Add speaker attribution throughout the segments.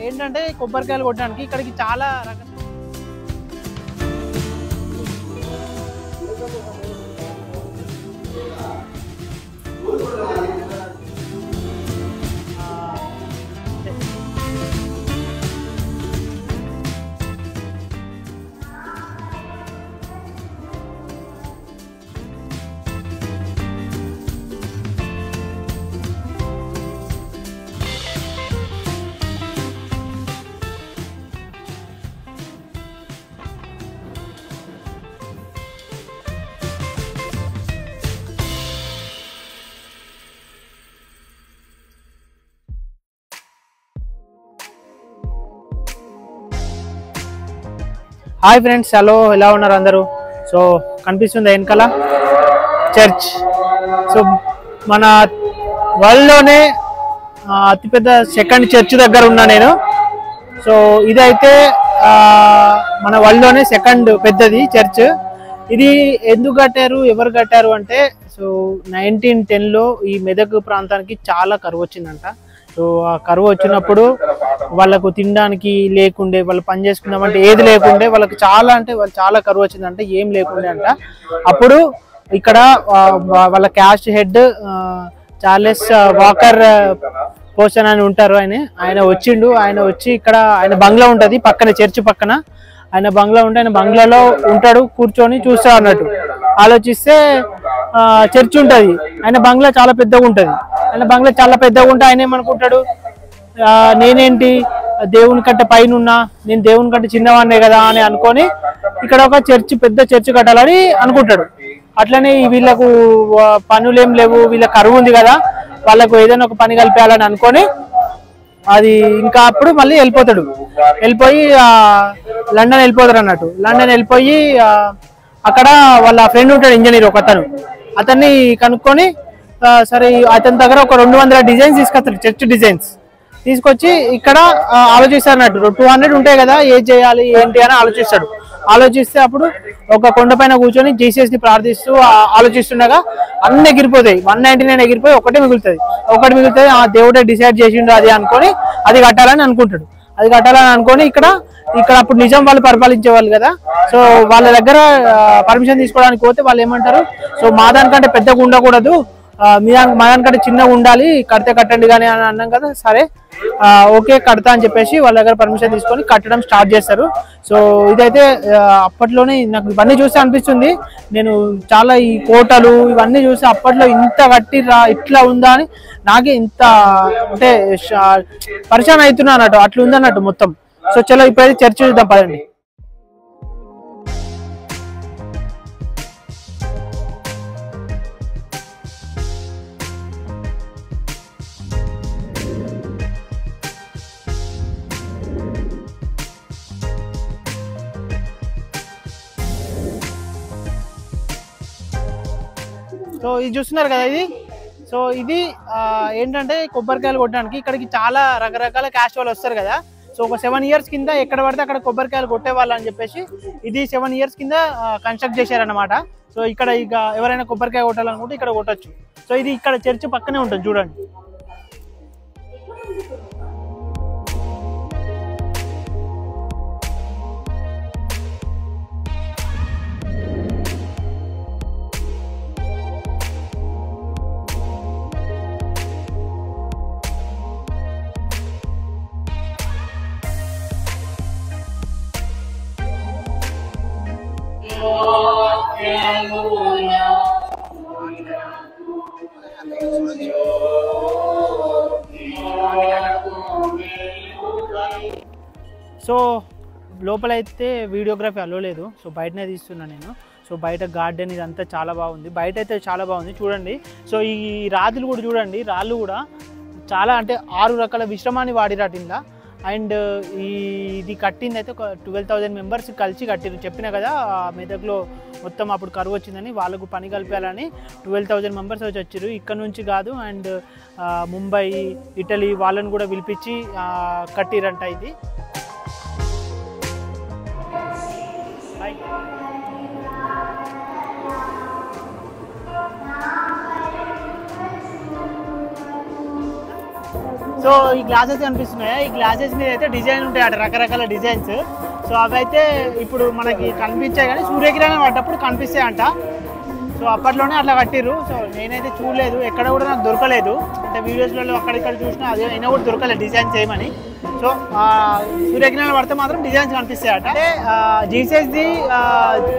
Speaker 1: ఏంటంటే కొబ్బరికాయలు కొట్టడానికి ఇక్కడికి చాలా రకాల హాయ్ ఫ్రెండ్స్, హలో, ఎలా ఉన్నారు అందరూ? సో కనిపిస్తుంది వెనకాల చర్చ్. సో మన వరల్డ్లోనే అతిపెద్ద సెకండ్ చర్చ్ దగ్గర ఉన్నా నేను. సో ఇదైతే మన వరల్డ్లోనే సెకండ్ పెద్దది చర్చ్. ఇది ఎందుకు కట్టారు, ఎవరు కట్టారు అంటే, సో 1910లో ఈ మెదక్ ప్రాంతానికి చాలా కరువు వచ్చిందంట. సో ఆ కరువు వచ్చినప్పుడు వాళ్ళకు తినడానికి లేకుండే, వాళ్ళు పని చేసుకుందామంటే ఏది లేకుండే, వాళ్ళకి చాలా అంటే వాళ్ళు చాలా కరువు వచ్చిందంటే ఏం లేకుండే అంట. అప్పుడు ఇక్కడ వాళ్ళ క్యాస్ట్ హెడ్ చార్లెస్ వాకర్ పోషన్ అని ఉంటారు. ఆయన వచ్చిండు. ఆయన వచ్చి ఇక్కడ ఆయన బంగ్లా ఉంటుంది పక్కన, చర్చ్ పక్కన ఆయన బంగ్లా ఉంటే ఆయన బంగ్లాలో ఉంటాడు, కూర్చొని చూస్తా అన్నట్టు. ఆలోచిస్తే చర్చ్ ఉంటుంది, ఆయన బంగ్లా చాలా పెద్దగా ఉంటుంది. ఆయన బంగ్లా చాలా పెద్దగా ఉంటే ఆయన ఏమనుకుంటాడు, నేనేంటి దేవుని కంటే పైన ఉన్నా, నేను దేవుని కంటే చిన్నవాడినే కదా అని అనుకొని ఇక్కడ ఒక చర్చ్, పెద్ద చర్చ్ కట్టాలని అనుకుంటాడు. అట్లనే వీళ్ళకు పనులేం లేవు, వీళ్ళ కరువు ఉంది కదా, వాళ్ళకు ఏదైనా ఒక పని కల్పేయాలని అనుకొని అది ఇంకా అప్పుడు మళ్ళీ వెళ్ళిపోయి లండన్ వెళ్ళిపోతారు అన్నట్టు. లండన్ వెళ్ళిపోయి అక్కడ వాళ్ళ ఫ్రెండ్ ఉంటాడు, ఇంజనీర్ ఒక అతన్ని కనుక్కొని సరే అతని దగ్గర ఒక 200 డిజైన్స్ తీసుకొస్తాడు, చర్చ్ డిజైన్స్ తీసుకొచ్చి ఇక్కడ ఆలోచిస్తాడు అన్నట్టు. 200 ఉంటాయి కదా, ఏం చేయాలి ఏంటి అని ఆలోచిస్తే అప్పుడు ఒక కొండపైన కూర్చొని జీసస్ ని ప్రార్థిస్తూ ఆలోచిస్తుండగా అన్ని ఎగిరిపోతాయి, 199 ఎగిరిపోయి ఒకటి మిగులుతుంది. ఆ దేవుడే డిసైడ్ చేసిండు అది అనుకొని అది కట్టాలని అనుకొని ఇక్కడ అప్పుడు నిజాం వాళ్ళు పరిపాలించే వాళ్ళు కదా. సో వాళ్ళ దగ్గర పర్మిషన్ తీసుకోవడానికి పోతే వాళ్ళు ఏమంటారు, సో మా దానికంటే పెద్దగా ఉండకూడదు, మా దానికంటే చిన్నగా ఉండాలి, కట్టండి కానీ అని అన్నాం కదా. సరే ఓకే కడతా అని చెప్పేసి వాళ్ళ దగ్గర పర్మిషన్ తీసుకొని కట్టడం స్టార్ట్ చేస్తారు. సో ఇదైతే అప్పట్లోనే నాకు ఇవన్నీ చూస్తే అనిపిస్తుంది, నేను చాలా ఈ కోటలు ఇవన్నీ చూస్తే అప్పట్లో ఇంత కట్టిరా ఇట్లా ఉందా అని నాకే ఇంత అంటే పరిచయం అవుతున్నా అన్నట్టు, అట్లా ఉందన్నట్టు మొత్తం. సో చలో ఇప్పుడైతే చర్చ్ చూద్దాం పదండి. సో ఇది చూస్తున్నారు కదా, ఇది ఏంటంటే కొబ్బరికాయలు కొట్టడానికి ఇక్కడికి చాలా రకరకాల క్యాస్ట్ వాళ్ళు వస్తారు కదా. సో ఒక 7 years కింద ఎక్కడ పడితే అక్కడ కొబ్బరికాయలు కొట్టేవాళ్ళు అని చెప్పేసి ఇది 7 years కింద కన్స్ట్రక్ట్ చేశారనమాట. సో ఇక్కడ ఇక ఎవరైనా కొబ్బరికాయ కొట్టాలనుకుంటే ఇక్కడ కొట్టచ్చు. సో ఇది ఇక్కడ చర్చ్ పక్కనే ఉంటుంది చూడండి. సో లోపలైతే వీడియోగ్రఫీ అలో లేదు, సో బయటనే తీస్తున్నాను నేను. సో బయట గార్డెన్ ఇదంతా చాలా బాగుంది, బయట అయితే చాలా బాగుంది చూడండి. సో ఈ రాళ్ళు కూడా చూడండి, రాళ్ళు కూడా చాలా అంటే 6 రకాల విశ్రమాన్ని వాడిరాట ఇంట్లో. అండ్ ఇది కట్టింది అయితే ఒక 12,000 మెంబర్స్ కలిసి కట్టిరు. చెప్పినా కదా మెదక్లో మొత్తం అప్పుడు కరువు వచ్చిందని, వాళ్ళకు పని కల్పాలని 12,000 మెంబర్స్ వచ్చారు. ఇక్కడ నుంచి కాదు, అండ్ ముంబై, ఇటలీ వాళ్ళని కూడా పిలిపించి కట్టిరంట ఇది. సో ఈ గ్లాసెస్ కనిపిస్తున్నాయా, ఈ గ్లాసెస్ మీద అయితే డిజైన్ ఉంటాయి అట, రకరకాల డిజైన్స్. సో అవైతే ఇప్పుడు మనకి కనిపించాయి కానీ సూర్యకిరణం పడ్డప్పుడు కనిపిస్తాయి అంట. సో అప్పట్లోనే అట్లా కట్టిర్రు. సో నేనైతే చూడలేదు, ఎక్కడ కూడా నాకు దొరకలేదు. అంటే వీడియోస్లలో అక్కడిక్కడ చూసినా అదే అయినా కూడా దొరకలేదు డిజైన్స్ ఏమని. సో సూర్యకిరణాలు పడితే మాత్రం డిజైన్స్ కనిపిస్తాయట. అంటే జీసస్ది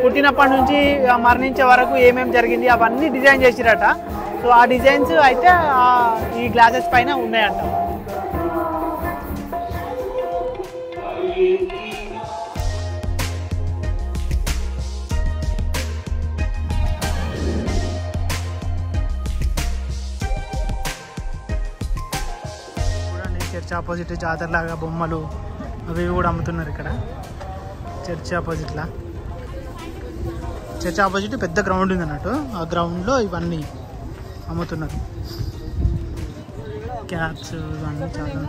Speaker 1: పుట్టినప్పటి నుంచి మరణించే వరకు ఏమేమి జరిగింది అవన్నీ డిజైన్ చేసిరట. సో ఆ డిజైన్స్ అయితే ఈ గ్లాసెస్ పైన ఉన్నాయంట. చర్చ్ ఆపోజిట్ జాతరలాగా బొమ్మలు అవి కూడా అమ్ముతున్నారు ఇక్కడ చర్చ్ ఆపోజిట్లా. చర్చ్ ఆపోజిట్ పెద్ద గ్రౌండ్ ఉంది అన్నట్టు, ఆ గ్రౌండ్లో ఇవన్నీ అమ్ముతున్నారు. క్యాప్స్ ఇవన్నీ చాలా.